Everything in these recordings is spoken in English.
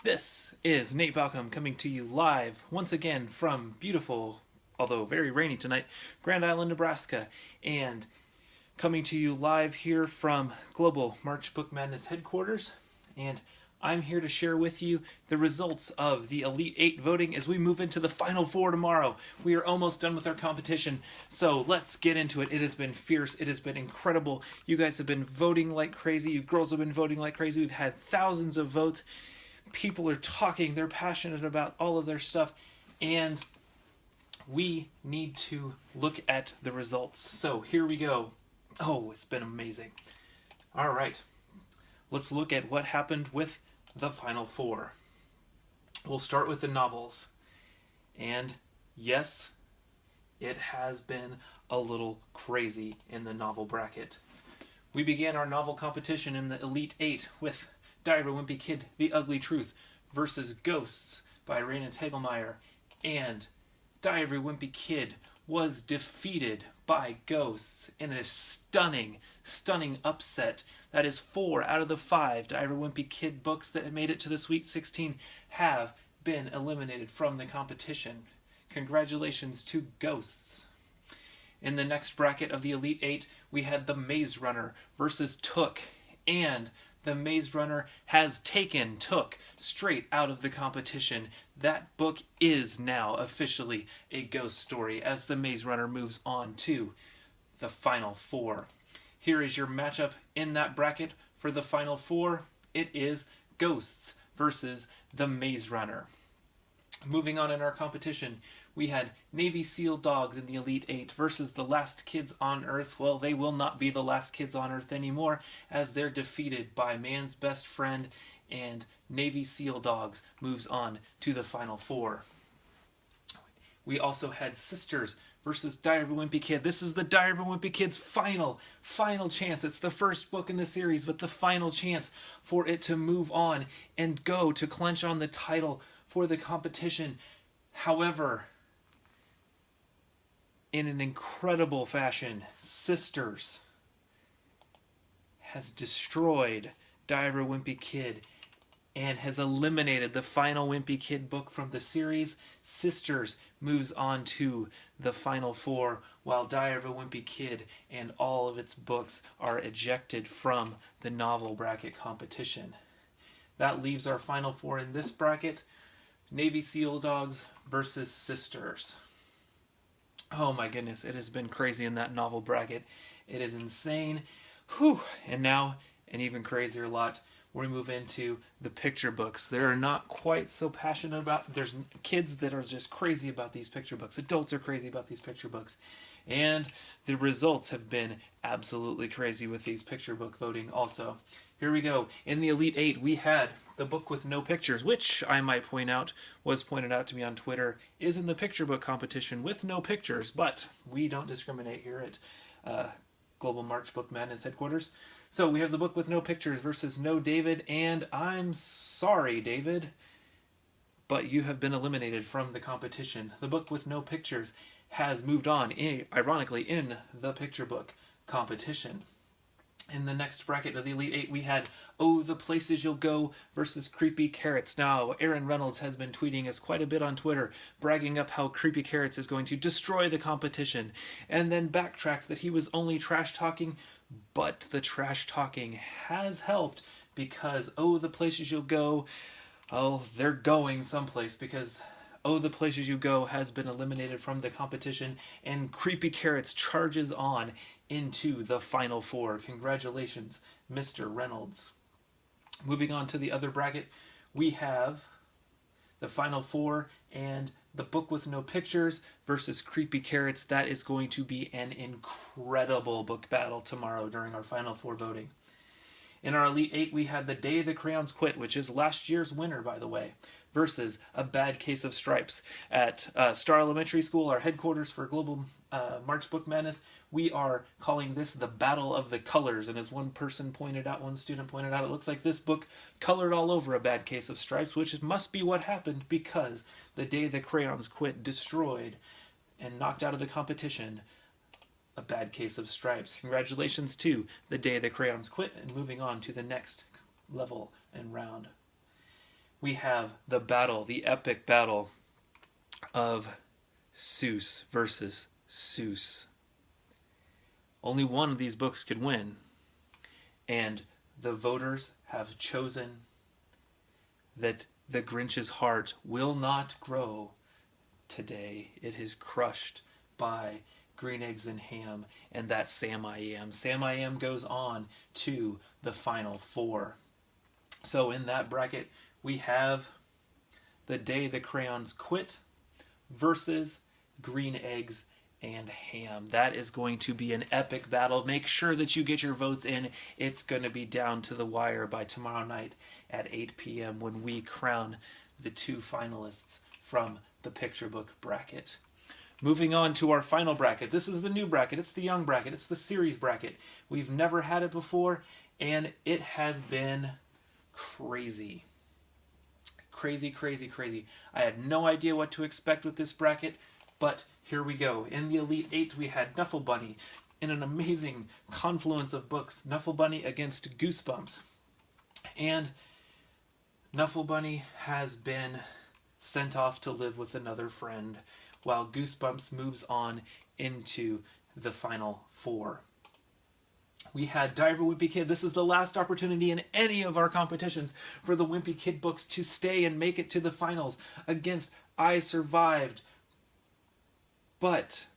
This is Nate Balcom coming to you live once again from beautiful, although very rainy tonight, Grand Island, Nebraska, and coming to you live here from Global March Book Madness headquarters. And I'm here to share with you the results of the Elite Eight voting as we move into the Final Four tomorrow. We are almost done with our competition, so let's get into it. It has been fierce. It has been incredible. You guys have been voting like crazy. You girls have been voting like crazy. We've had thousands of votes. People are talking. They're passionate about all of their stuff, and we need to look at the results. So here we go. Oh, it's been amazing. All right. Let's look at what happened with the Final Four. We'll start with the novels. And yes, it has been a little crazy in the novel bracket. We began our novel competition in the Elite Eight with Diary of a Wimpy Kid, The Ugly Truth versus Ghosts by Raina Telgemeier. And Diary of a Wimpy Kid was defeated by Ghosts in a stunning upset. That is 4 out of the 5 Diary of a Wimpy Kid books that have made it to the Sweet 16 have been eliminated from the competition. Congratulations to Ghosts. In the next bracket of the Elite Eight, we had The Maze Runner versus Took, and The Maze Runner has taken Took straight out of the competition. That book is now officially a ghost story as The Maze Runner moves on to the Final Four. Here is your matchup in that bracket for the Final Four. It is Ghosts versus The Maze Runner. Moving on in our competition, we had Navy SEAL Dogs in the Elite Eight versus The Last Kids on Earth. Well, they will not be The Last Kids on Earth anymore as they're defeated by Man's Best Friend, and Navy SEAL Dogs moves on to the Final Four. We also had Sisters versus Diary of a Wimpy Kid. This is the Diary of a Wimpy Kid's final chance. It's the first book in the series, but the final chance for it to move on and go to clinch on the title for the competition. However, in an incredible fashion, Sisters has destroyed Diary of a Wimpy Kid and has eliminated the final Wimpy Kid book from the series. Sisters moves on to the Final Four, while Diary of a Wimpy Kid and all of its books are ejected from the novel bracket competition. That leaves our Final Four in this bracket: Navy SEAL Dogs versus Sisters. Oh my goodness, it has been crazy in that novel bracket. It is insane. Whew. And now, an even crazier lot. We move into the picture books. They're not quite so passionate about. There's kids that are just crazy about these picture books. Adults are crazy about these picture books. And the results have been absolutely crazy with these picture book voting also. Here we go. In the Elite Eight, we had the book with no pictures, which I might point out, was pointed out to me on Twitter, is in the picture book competition with no pictures, but we don't discriminate here at Global March Book Madness headquarters. So we have the book with no pictures versus No David, and I'm sorry, David, but you have been eliminated from the competition. The book with no pictures has moved on, ironically, in the picture book competition. In the next bracket of the Elite Eight, we had Oh, the Places You'll Go versus Creepy Carrots. Now, Aaron Reynolds has been tweeting us quite a bit on Twitter, bragging up how Creepy Carrots is going to destroy the competition, and then backtracked that he was only trash-talking, but the trash-talking has helped because Oh, the Places You'll Go, oh, they're going someplace because Oh, the Places You Go has been eliminated from the competition, and Creepy Carrots charges on into the Final Four. Congratulations, Mr. Reynolds. Moving on to the other bracket, we have the Final Four and the book with no pictures versus Creepy Carrots. That is going to be an incredible book battle tomorrow during our Final Four voting. In our Elite Eight, we had The Day the Crayons Quit, which is last year's winner, by the way, versus A Bad Case of Stripes. At Star Elementary School, our headquarters for Global March Book Madness, we are calling this the Battle of the Colors. And as one student pointed out, it looks like this book colored all over A Bad Case of Stripes, which must be what happened because The Day the Crayons Quit destroyed and knocked out of the competition A Bad Case of Stripes. Congratulations to The Day the Crayons Quit, and moving on to the next level and round. we have the epic battle of Seuss versus Seuss. Only one of these books could win, and the voters have chosen that The Grinch's heart will not grow today. It is crushed by Green Eggs and Ham and that Sam I Am. Sam I Am goes on to the final four. So in that bracket, we have The Day the Crayons Quit versus Green Eggs and Ham. That is going to be an epic battle. Make sure that you get your votes in. It's going to be down to the wire by tomorrow night at 8 p.m. when we crown the two finalists from the picture book bracket. Moving on to our final bracket. This is the new bracket. It's the young bracket. It's the series bracket. We've never had it before, and it has been crazy. Crazy, crazy, crazy. I had no idea what to expect with this bracket, but here we go. In the Elite Eight, we had Knuffle Bunny in an amazing confluence of books. Knuffle Bunny against Goosebumps. And Knuffle Bunny has been sent off to live with another friend, while Goosebumps moves on into the final four. We had Diver Wimpy Kid. This is the last opportunity in any of our competitions for the Wimpy Kid books to stay and make it to the finals against I Survived. But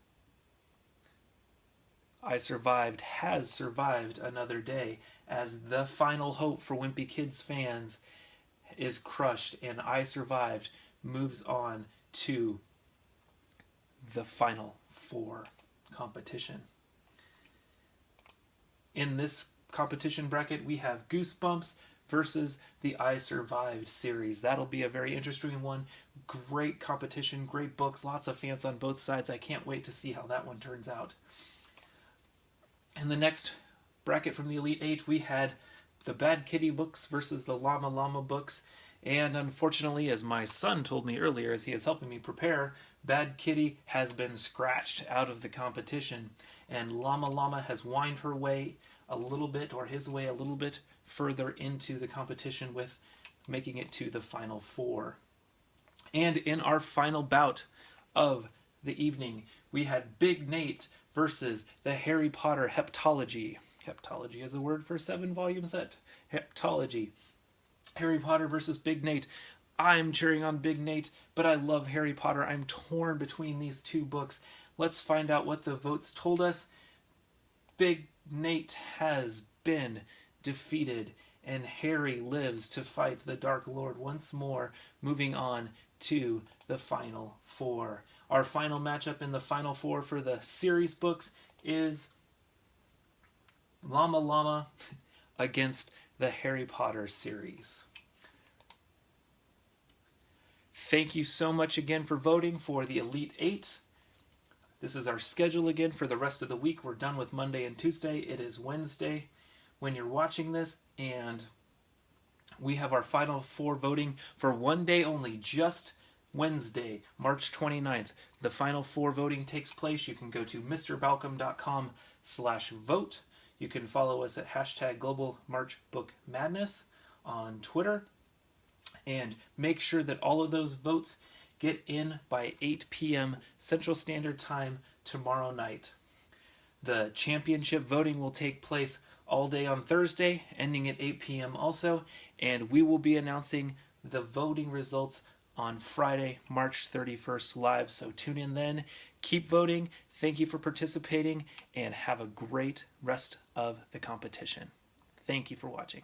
I Survived has survived another day, as the final hope for Wimpy Kids fans is crushed, and I Survived moves on to the final four competition. In this competition bracket, we have Goosebumps versus the I Survived series. That'll be a very interesting one. Great competition, great books, lots of fans on both sides. I can't wait to see how that one turns out. In the next bracket from the Elite Eight, we had the Bad Kitty books versus the Llama Llama books. And unfortunately, as my son told me earlier, as he is helping me prepare, Bad Kitty has been scratched out of the competition, and Llama Llama has whined her way a little bit, or his way a little bit, further into the competition, with making it to the final four. And in our final bout of the evening, we had Big Nate versus the Harry Potter Heptology. Heptology is a word for 7-volume set. Heptology. Harry Potter versus Big Nate. I'm cheering on Big Nate, but I love Harry Potter. I'm torn between these two books. Let's find out what the votes told us. Big Nate has been defeated, and Harry lives to fight the Dark Lord once more, moving on to the final four. Our final matchup in the final four for the series books is Llama Llama against the Harry Potter series. Thank you so much again for voting for the Elite Eight. This is our schedule again for the rest of the week. We're done with Monday and Tuesday. It is Wednesday when you're watching this, and we have our final four voting for one day only, just Wednesday, March 29th. The final four voting takes place. You can go to mrbalcom.com/vote. You can follow us at #GlobalMarchBookMadness on Twitter. And make sure that all of those votes get in by 8 p.m. Central Standard Time tomorrow night. The championship voting will take place all day on Thursday, ending at 8 p.m. also. And we will be announcing the voting results on Friday, March 31st live. So tune in then. Keep voting. Thank you for participating, and have a great rest of the competition. Thank you for watching.